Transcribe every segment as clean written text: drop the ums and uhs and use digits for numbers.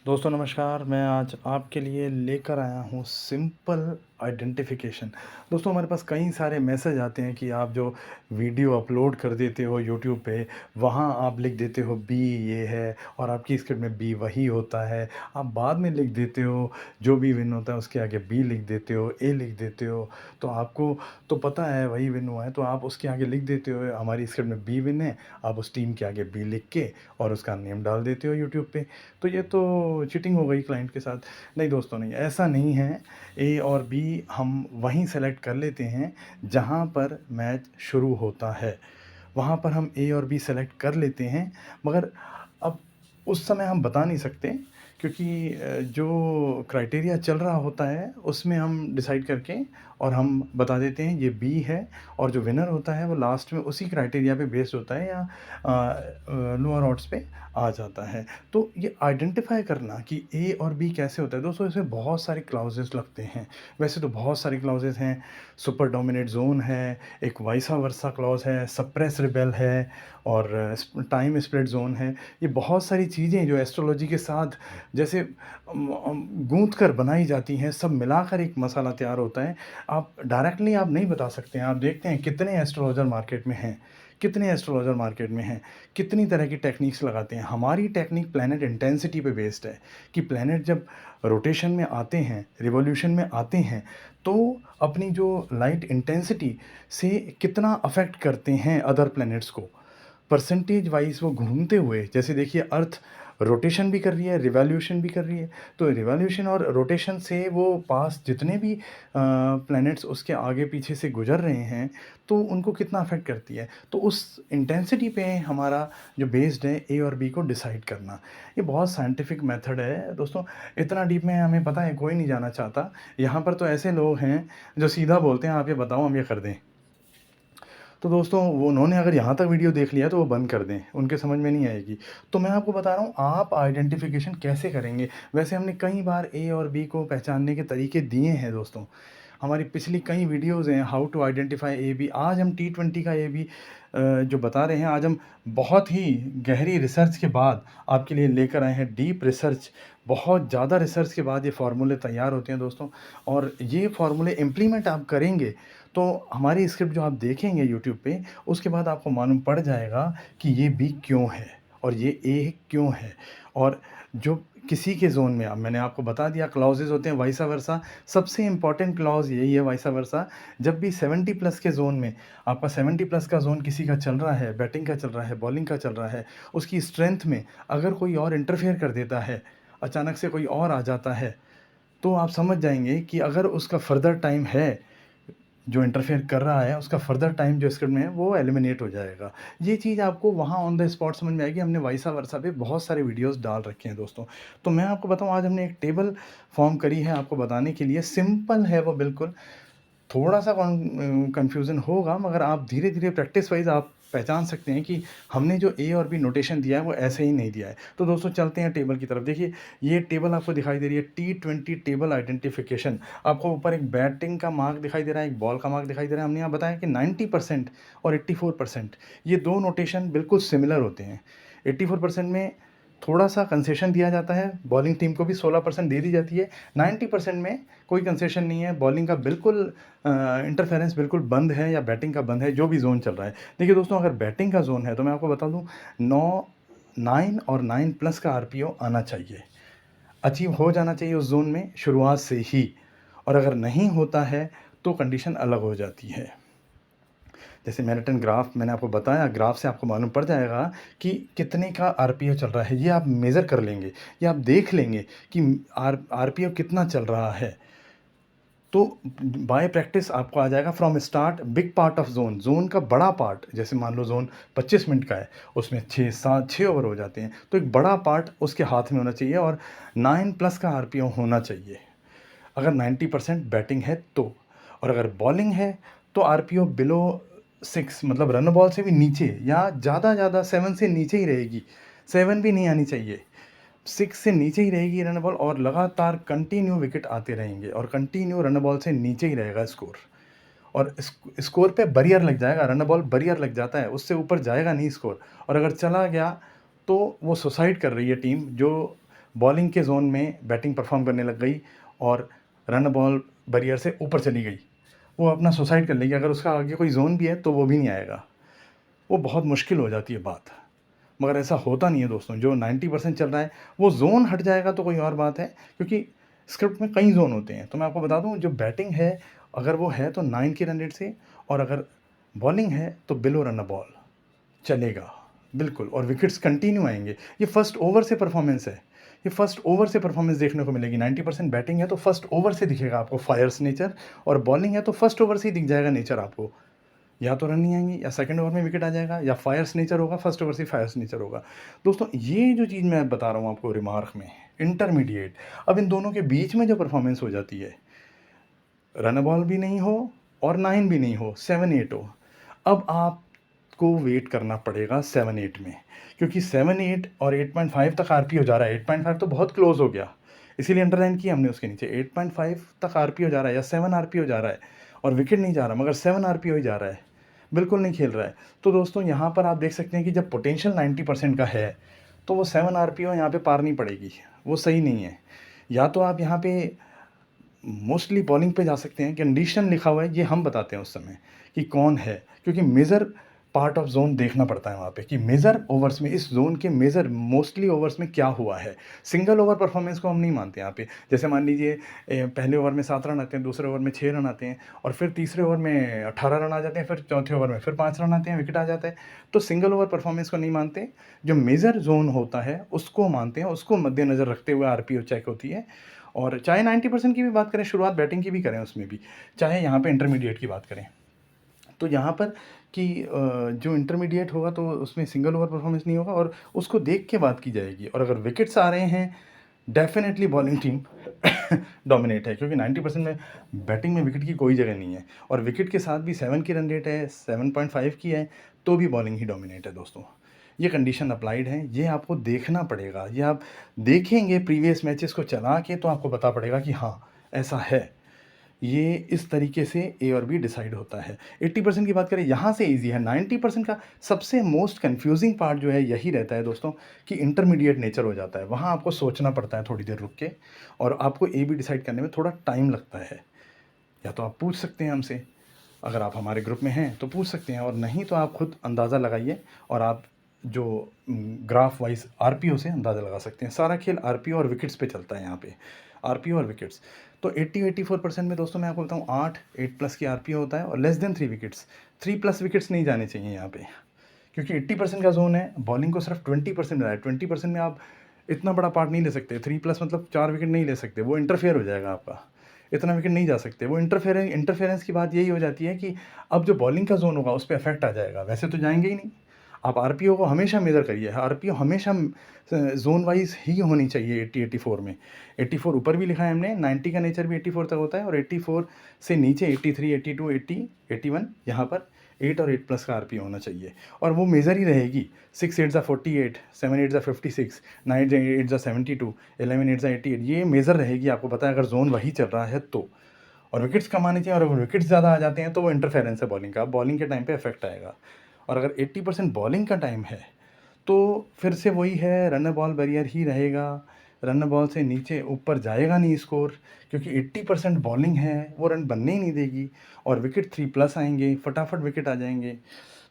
दोस्तों नमस्कार, मैं आज आपके लिए लेकर आया हूँ सिंपल आइडेंटिफिकेशन। दोस्तों हमारे पास कई सारे मैसेज आते हैं कि आप जो वीडियो अपलोड कर देते हो यूट्यूब पे, वहाँ आप लिख देते हो बी ये है और आपकी स्क्रिप्ट में बी वही होता है। आप बाद में लिख देते हो जो भी विन होता है उसके आगे बी लिख देते हो, ए लिख देते हो। तो आपको तो पता है वही विन हुआ है, तो आप उसके आगे लिख देते हो हमारी स्क्रिप्ट में बी विन है। आप उस टीम के आगे बी लिख के और उसका नेम डाल देते हो यूट्यूब पे। तो ये तो चीटिंग हो गई क्लाइंट के साथ। नहीं दोस्तों, नहीं, ऐसा नहीं है। ए और बी हम वहीं सेलेक्ट कर लेते हैं जहाँ पर मैच शुरू होता है, वहाँ पर हम ए और बी सेलेक्ट कर लेते हैं। मगर अब उस समय हम बता नहीं सकते, क्योंकि जो क्राइटेरिया चल रहा होता है उसमें हम डिसाइड करके और हम बता देते हैं ये बी है। और जो विनर होता है वो लास्ट में उसी क्राइटेरिया पे बेस्ड होता है या लोअर ऑड्स पे आ जाता है। तो ये आइडेंटिफ़ाई करना कि ए और बी कैसे होता है, दोस्तों इसमें बहुत सारे क्लॉज़ेस लगते हैं। वैसे तो बहुत सारे क्लॉज़ेस हैं, सुपर डोमिनेट ज़ोन है, एक वाइसा वर्सा क्लॉज़ है, सप्रेस रिबेल है और टाइम स्प्लिट ज़ोन है। ये बहुत सारी चीज़ें जो एस्ट्रोलॉजी के साथ जैसे गूँथ कर बनाई जाती हैं, सब मिलाकर एक मसाला तैयार होता है। आप डायरेक्टली आप नहीं बता सकते हैं। आप देखते हैं कितने एस्ट्रोलॉजर मार्केट में हैं, कितने एस्ट्रोलॉजर मार्केट में हैं, कितनी तरह की टेक्निक्स लगाते हैं। हमारी टेक्निक प्लैनेट इंटेंसिटी पे बेस्ड है कि प्लैनेट जब रोटेशन में आते हैं, रिवॉल्यूशन में आते हैं, तो अपनी जो लाइट इंटेंसिटी से कितना अफ़ेक्ट करते हैं अदर प्लैनेट्स को। परसेंटेज वाइज़ वो घूमते हुए, जैसे देखिए अर्थ रोटेशन भी कर रही है, रिवॉल्यूशन भी कर रही है। तो रिवॉल्यूशन और रोटेशन से वो पास जितने भी प्लैनेट्स उसके आगे पीछे से गुज़र रहे हैं, तो उनको कितना अफ़ेक्ट करती है। तो उस इंटेंसिटी पे हमारा जो बेस्ड है ए और बी को डिसाइड करना। ये बहुत साइंटिफिक मेथड है दोस्तों। इतना डीप में हमें पता है कोई नहीं जाना चाहता। यहाँ पर तो ऐसे लोग हैं जो सीधा बोलते हैं आप ये बताओ हम ये कर दें। तो दोस्तों वो उन्होंने अगर यहाँ तक वीडियो देख लिया तो वो बंद कर दें, उनके समझ में नहीं आएगी। तो मैं आपको बता रहा हूँ आप आइडेंटिफ़िकेशन कैसे करेंगे। वैसे हमने कई बार ए और बी को पहचानने के तरीके दिए हैं दोस्तों। हमारी पिछली कई वीडियोज़ हैं how to identify A B. आज हम T20 का ए बी जो बता रहे हैं, आज हम बहुत ही गहरी रिसर्च के बाद आपके लिए लेकर आए हैं, डीप रिसर्च। बहुत ज़्यादा रिसर्च के बाद ये फ़ॉर्मूले तैयार होते हैं दोस्तों। और ये फ़ॉर्मूले इम्प्लीमेंट आप करेंगे तो हमारी स्क्रिप्ट जो आप देखेंगे यूट्यूब पे, उसके बाद आपको मालूम पड़ जाएगा कि ये बी क्यों है और ये ए क्यों है। और जो किसी के ज़ोन में अब मैंने आपको बता दिया क्लॉज़ेज़ होते हैं वाइसा वर्सा। सबसे इम्पोर्टेंट क्लॉज़ यही है वाइसा वर्सा। जब भी 70 प्लस के ज़ोन में आपका 70 प्लस का ज़ोन किसी का चल रहा है, बैटिंग का चल रहा है, बॉलिंग का चल रहा है, उसकी स्ट्रेंथ में अगर कोई और इंटरफेयर कर देता है, अचानक से कोई और आ जाता है, तो आप समझ जाएँगे कि अगर उसका फ़र्दर टाइम है, जो इंटरफेयर कर रहा है, उसका फ़र्दर टाइम जो स्क्रिप्ट में है, वो एलिमिनेट हो जाएगा। ये चीज़ आपको वहाँ ऑन द स्पॉट समझ में आएगी। हमने वाइसा वर्सा पे बहुत सारे वीडियोज़ डाल रखे हैं दोस्तों। तो मैं आपको बताऊँ, आज हमने एक टेबल फ़ॉर्म करी है आपको बताने के लिए। सिंपल है वो बिल्कुल। थोड़ा-सा कन्फ्यूज़न होगा, मगर आप धीरे-धीरे प्रैक्टिस वाइज़ आप पहचान सकते हैं कि हमने जो ए और बी नोटेशन दिया है वो ऐसे ही नहीं दिया है। तो दोस्तों चलते हैं टेबल की तरफ। देखिए ये टेबल आपको दिखाई दे रही है, T20 टेबल आइडेंटिफिकेशन। आपको ऊपर एक बैटिंग का मार्क दिखाई दे रहा है, एक बॉल का मार्क दिखाई दे रहा है। हमने यहाँ बताया कि 90% और 84% ये 2 नोटेशन बिल्कुल सिमिलर होते हैं। 84% में थोड़ा-सा कंसेशन दिया जाता है, बॉलिंग टीम को भी 16% दे दी जाती है। 90% में कोई कंसेशन नहीं है, बॉलिंग का बिल्कुल इंटरफेरेंस बिल्कुल बंद है या बैटिंग का बंद है, जो भी ज़ोन चल रहा है। देखिए दोस्तों, अगर बैटिंग का ज़ोन है तो मैं आपको बता दूँ 9 और 9 प्लस का आरपीओ आना चाहिए, अचीव हो जाना चाहिए उस ज़ोन में शुरुआत से ही। और अगर नहीं होता है तो कंडीशन अलग हो जाती है। जैसे मैनहट्टन ग्राफ मैंने आपको बताया, ग्राफ से आपको मालूम पड़ जाएगा कि कितने का आरपीओ चल रहा है। ये आप मेज़र कर लेंगे, ये आप देख लेंगे कि आरपीओ कितना चल रहा है। तो बाय प्रैक्टिस आपको आ जाएगा from start big part of zone. Zone का बड़ा पार्ट, जैसे मान लो ज़ोन 25 मिनट का है, उसमें 6 ओवर हो जाते हैं, तो एक बड़ा पार्ट उसके हाथ में होना चाहिए और 9 प्लस का आरपीओ होना चाहिए, अगर 90% बैटिंग है तो। और अगर बॉलिंग है तो आरपीओ बिलो 6, मतलब रन बॉल से भी नीचे या ज़्यादा 7 से नीचे ही रहेगी। 7 भी नहीं आनी चाहिए, 6 से नीचे ही रहेगी रन बॉल, और लगातार कंटिन्यू विकेट आते रहेंगे और कंटिन्यू रन बॉल से नीचे ही रहेगा स्कोर। और स्कोर पे बैरियर लग जाएगा, रन बॉल बैरियर लग जाता है, उससे ऊपर जाएगा नहीं स्कोर। और अगर चला गया तो वो सुसाइड कर रही है टीम जो बॉलिंग के ज़ोन में बैटिंग परफॉर्म करने लग गई और रन बॉल बैरियर से ऊपर चली गई, वो अपना सुसाइड कर लेगी। अगर उसका आगे कोई ज़ोन भी है तो वो भी नहीं आएगा, वो बहुत मुश्किल हो जाती है बात। मगर ऐसा होता नहीं है दोस्तों, जो 90% चल रहा है वो ज़ोन हट जाएगा तो कोई और बात है, क्योंकि स्क्रिप्ट में कई ज़ोन होते हैं। तो मैं आपको बता दूं, जो बैटिंग है अगर वो है तो 9 की रन रेट से, और अगर बॉलिंग है तो बिलो रन अ बॉल चलेगा बिल्कुल, और विकेट्स कंटिन्यू आएंगे। ये फर्स्ट ओवर से परफॉर्मेंस है, ये फर्स्ट ओवर से परफॉर्मेंस देखने को मिलेगी। 90% बैटिंग है तो फर्स्ट ओवर से दिखेगा आपको फायर्स नेचर, और बॉलिंग है तो फर्स्ट ओवर से ही दिख जाएगा नेचर आपको। या तो रन नहीं आएंगे, या सेकंड ओवर में विकेट आ जाएगा, या फायर्स नेचर होगा, फर्स्ट ओवर से फायर्स नेचर होगा। दोस्तों ये जो चीज़ मैं बता रहा हूँ आपको रिमार्क में, इंटरमीडिएट, अब इन दोनों के बीच में जो परफॉर्मेंस हो जाती है, रन बॉल भी नहीं हो और 9 भी नहीं हो, 7-8 हो, अब आपको वेट करना पड़ेगा 7-8 में, क्योंकि 7-8 और 8.5 तक आरपी हो जा रहा है। 8.5 तो बहुत क्लोज हो गया, इसीलिए अंडरलाइन किया हमने उसके नीचे। 8.5 तक आरपी हो जा रहा है, या 7 आरपी हो जा रहा है, और विकेट नहीं जा रहा, मगर 7 आरपी हो ही जा रहा है, बिल्कुल नहीं खेल रहा है। तो दोस्तों यहाँ पर आप देख सकते हैं कि जब पोटेंशियल 90% का है तो वो 7 आरपीओ यहाँ पे पार नहीं पड़ेगी, वो सही नहीं है। या तो आप यहाँ पे मोस्टली बॉलिंग पे जा सकते हैं, कंडीशन लिखा हुआ है, ये हम बताते हैं उस समय कि कौन है, क्योंकि मेजर पार्ट ऑफ जोन देखना पड़ता है वहाँ पे कि मेजर ओवर्स में, इस जोन के मेजर मोस्टली ओवर्स में क्या हुआ है। सिंगल ओवर परफॉर्मेंस को हम नहीं मानते यहाँ पे। जैसे मान लीजिए पहले ओवर में 7 रन आते हैं, दूसरे ओवर में 6 रन आते हैं, और फिर तीसरे ओवर में 18 रन आ जाते हैं, फिर चौथे ओवर में फिर 5 रन आते हैं, विकेट आ जाता है। तो सिंगल ओवर परफॉर्मेंस को नहीं मानते, जो मेजर जोन होता है उसको मानते हैं, उसको मद्देनज़र रखते हुए आरपीओ चेक होती है। और चाहे 90% की भी बात करें, शुरुआत बैटिंग की भी करें उसमें भी, चाहे यहाँ पे इंटरमीडिएट की बात करें, तो यहाँ पर कि जो इंटरमीडिएट होगा तो उसमें सिंगल ओवर परफॉर्मेंस नहीं होगा, और उसको देख के बात की जाएगी। और अगर विकेट्स आ रहे हैं, डेफिनेटली बॉलिंग टीम डोमिनेट है, क्योंकि 90% में बैटिंग में विकेट की कोई जगह नहीं है, और विकेट के साथ भी 7 की रन रेट है, 7.5 की है, तो भी बॉलिंग ही डोमिनेट है दोस्तों। ये कंडीशन अप्लाइड है, ये आपको देखना पड़ेगा, ये आप देखेंगे प्रीवियस मैचेस को चला के तो आपको पता पड़ेगा कि हाँ ऐसा है। ये इस तरीके से ए और बी डिसाइड होता है। 80% की बात करें, यहाँ से ईजी है। 90% का सबसे मोस्ट कन्फ्यूजिंग पार्ट जो है यही रहता है दोस्तों, कि इंटरमीडिएट नेचर हो जाता है, वहाँ आपको सोचना पड़ता है थोड़ी देर रुक के, और आपको ए बी डिसाइड करने में थोड़ा टाइम लगता है। या तो आप पूछ सकते हैं हमसे, अगर आप हमारे ग्रुप में हैं तो पूछ सकते हैं, और नहीं तो आप खुद अंदाज़ा लगाइए, और आप जो ग्राफ वाइज आरपीओ से अंदाज़ा लगा सकते हैं। सारा खेल आरपीओ और विकेट्स पे चलता है यहाँ पे, आरपीओ और विकेट्स। तो 80-84% में दोस्तों मैं आपको बताऊँ, 8 प्लस की आरपीओ होता है, और लेस देन 3 विकेट्स, 3+ विकेट्स नहीं जाने चाहिए यहाँ पे, क्योंकि 80% का जोन है। बॉलिंग को सिर्फ 20% मिला है, 20% में आप इतना बड़ा पार्ट नहीं ले सकते। 3+ मतलब 4 विकेट नहीं ले सकते, वो इंटरफेयर हो जाएगा आपका, इतना विकेट नहीं जा सकते। वो इंटरफेरेंस की बात यही हो जाती है कि अब जो बॉलिंग का जोन होगा उस पर इफेक्ट आ जाएगा, वैसे तो जाएंगे ही नहीं। आप आरपीओ को हमेशा मेज़र करिए, आरपीओ हमेशा जोन वाइज ही होनी चाहिए। 80-84 में 84 ऊपर भी लिखा है हमने, 90 का नेचर भी 84 तक होता है, और 84 से नीचे 83, 82, 80, 81 यहाँ पर 8 और 8+ का आरपीओ होना चाहिए, और वो मेज़र ही रहेगी। 6 8 48, 7 8 56, 9 8 72, 11 8 88, ये मेज़र रहेगी, आपको पता है अगर जोन वही चल रहा है तो। और विकेट्स कम आने चाहिए, और अगर विकेट्स ज़्यादा आ जाते हैं तो वो इंटरफेरेंस है बॉलिंग का, बॉलिंग के टाइम पे इफेक्ट आएगा। और अगर 80% बॉलिंग का टाइम है तो फिर से वही है, रन बॉल बैरियर ही रहेगा, रन बॉल से नीचे ऊपर जाएगा नहीं स्कोर, क्योंकि 80% बॉलिंग है, वो रन बनने ही नहीं देगी, और विकेट 3+ आएंगे, फटाफट विकेट आ जाएंगे।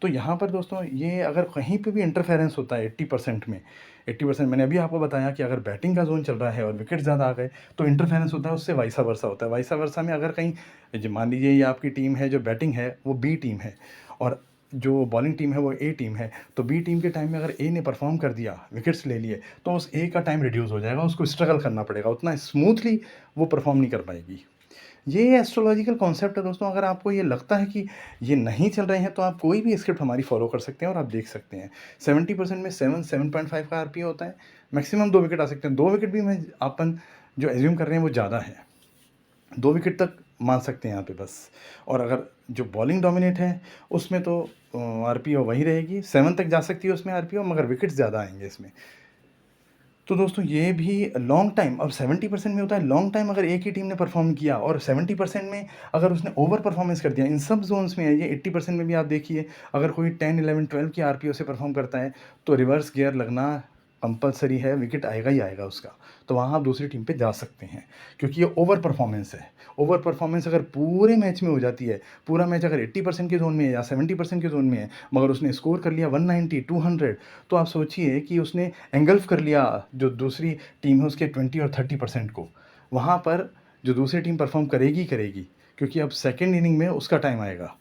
तो यहाँ पर दोस्तों ये अगर कहीं पे भी इंटरफेरेंस होता है 80% में, 80% मैंने अभी आपको बताया कि अगर बैटिंग का जोन चल रहा है और विकेट ज़्यादा आ गए तो इंटरफेरेंस होता है, उससे वाइसा वर्सा होता है। वाइसा वर्सा में अगर कहीं मान लीजिए ये आपकी टीम है, जो बैटिंग है वो बी टीम है, और जो बॉलिंग टीम है वो ए टीम है, तो बी टीम के टाइम में अगर ए ने परफॉर्म कर दिया, विकेट्स ले लिए, तो उस ए का टाइम रिड्यूस हो जाएगा, उसको स्ट्रगल करना पड़ेगा, उतना स्मूथली वो परफॉर्म नहीं कर पाएगी। ये एस्ट्रोलॉजिकल कॉन्सेप्ट है दोस्तों। अगर आपको ये लगता है कि ये नहीं चल रहे हैं तो आप कोई भी स्क्रिप्ट हमारी फॉलो कर सकते हैं और आप देख सकते हैं। 70% में 7.5 का आरपीओ होता है, मैक्सिमम 2 विकेट आ सकते हैं। 2 विकेट भी मैं अपन जो एज्यूम कर रहे हैं वो ज़्यादा है, 2 विकेट तक मान सकते हैं यहाँ पे बस। और अगर जो बॉलिंग डोमिनेट है उसमें तो आरपीओ वही रहेगी, 7 तक जा सकती है उसमें आरपीओ, मगर विकेट्स ज़्यादा आएंगे इसमें। तो दोस्तों ये भी लॉन्ग टाइम, अब 70% में होता है लॉन्ग टाइम, अगर एक ही टीम ने परफॉर्म किया, और 70% में अगर उसने ओवर परफॉर्मेंस कर दिया, इन सब जोन्स में है ये। 80% में भी आप देखिए, अगर कोई 10, 11, 12 की आरपीओ से परफॉर्म करता है तो रिवर्स गियर लगना कंपल्सरी है, विकेट आएगा ही आएगा उसका। तो वहाँ आप दूसरी टीम पे जा सकते हैं, क्योंकि ये ओवर परफॉर्मेंस है। ओवर परफॉर्मेंस अगर पूरे मैच में हो जाती है, पूरा मैच अगर 80% के ज़ोन में है या 70% के ज़ोन में है, मगर उसने स्कोर कर लिया 190, 200, तो आप सोचिए कि उसने एंगल्फ कर लिया जो दूसरी टीम है उसके 20 और 30% को। वहाँ पर जो दूसरी टीम परफॉर्म करेगी करेगी, क्योंकि अब सेकेंड इनिंग में उसका टाइम आएगा।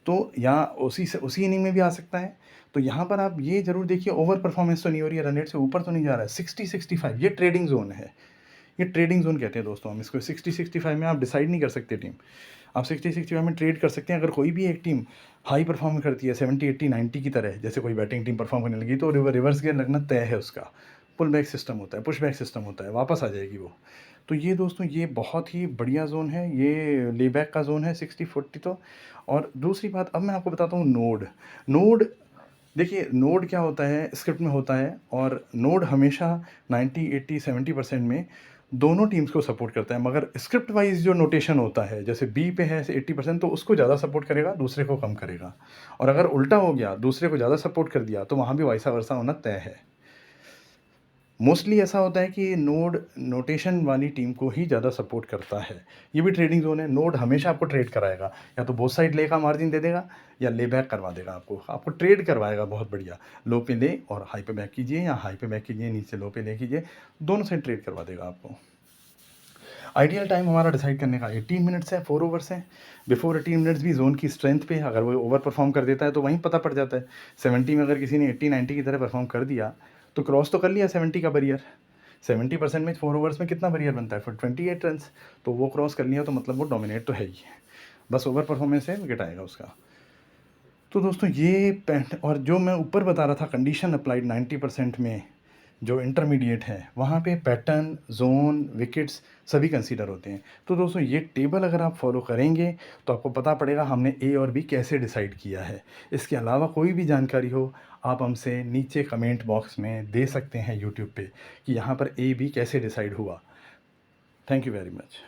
तो यहाँ उसी इनिंग में भी आ सकता है। तो यहाँ पर आप ये ज़रूर देखिए, ओवर परफॉर्मेंस तो नहीं हो रही है, रन रेट से ऊपर तो नहीं जा रहा है। 60-65 ये ट्रेडिंग ज़ोन है। ये ट्रेडिंग ज़ोन कहते हैं दोस्तों हम इसको। 60-65 में आप डिसाइड नहीं कर सकते टीम। आप 60-65 में ट्रेड कर सकते हैं। अगर कोई भी एक टीम हाई परफॉर्म करती है 70, 80, 90 की तरह, जैसे कोई बैटिंग टीम परफॉर्म करने लगी, तो रिवर्स गियर लगना तय है उसका। पुल बैक सिस्टम होता है, पुश बैक सिस्टम होता है, वापस आ जाएगी वो। तो ये दोस्तों ये बहुत ही बढ़िया ज़ोन है, ये लेबैक का ज़ोन है 60-40 तो। और दूसरी बात अब मैं आपको बताता हूँ नोड। नोड देखिए, नोड क्या होता है, स्क्रिप्ट में होता है, और नोड हमेशा 90, 80, 70% में दोनों टीम्स को सपोर्ट करता है। मगर स्क्रिप्ट वाइज जो नोटेशन होता है, जैसे बी पे है 80%, तो उसको ज़्यादा सपोर्ट करेगा, दूसरे को कम करेगा। और अगर उल्टा हो गया, दूसरे को ज़्यादा सपोर्ट कर दिया, तो वहाँ भी वैसा वर्सा होना तय है। मोस्टली ऐसा होता है कि नोड नोटेशन वाली टीम को ही ज़्यादा सपोर्ट करता है। ये भी ट्रेडिंग ज़ोन है। नोड हमेशा आपको ट्रेड कराएगा, या तो बोथ साइड ले का मार्जिन दे देगा, या ले बैक करवा देगा आपको ट्रेड करवाएगा बहुत बढ़िया। लो पे ले और हाई पे बैक कीजिए, या हाई पे बैक कीजिए, नीचे लो पे ले कीजिए, दोनों साइड ट्रेड करवा देगा आपको। आइडियल टाइम हमारा डिसाइड करने का 18 मिनट्स है, 4 ओवर्स हैं। बिफोर 18 मिनट्स भी जोन की स्ट्रेंथ पे अगर वो ओवर परफॉर्म कर देता है तो वहीं पता पड़ जाता है। 70 में अगर किसी ने 80-90 की तरह परफॉर्म कर दिया, तो क्रॉस तो कर लिया 70 का बैरियर। 70% में 4 ओवर्स में कितना बैरियर बनता है फिर? 28 रन्स। तो वो क्रॉस कर लिया, तो मतलब वो डोमिनेट तो है ही, बस ओवर परफॉर्मेंस है, विकेट आएगा उसका। तो दोस्तों ये पैट, और जो मैं ऊपर बता रहा था कंडीशन अप्लाइड 90% में, जो इंटरमीडिएट है वहाँ पे पैटर्न, जोन, विकेट्स सभी कंसीडर होते हैं। तो दोस्तों ये टेबल अगर आप फॉलो करेंगे तो आपको पता पड़ेगा हमने ए और बी कैसे डिसाइड किया है। इसके अलावा कोई भी जानकारी हो, आप हमसे नीचे कमेंट बॉक्स में दे सकते हैं यूट्यूब पे, कि यहाँ पर ए बी कैसे डिसाइड हुआ। Thank you very much.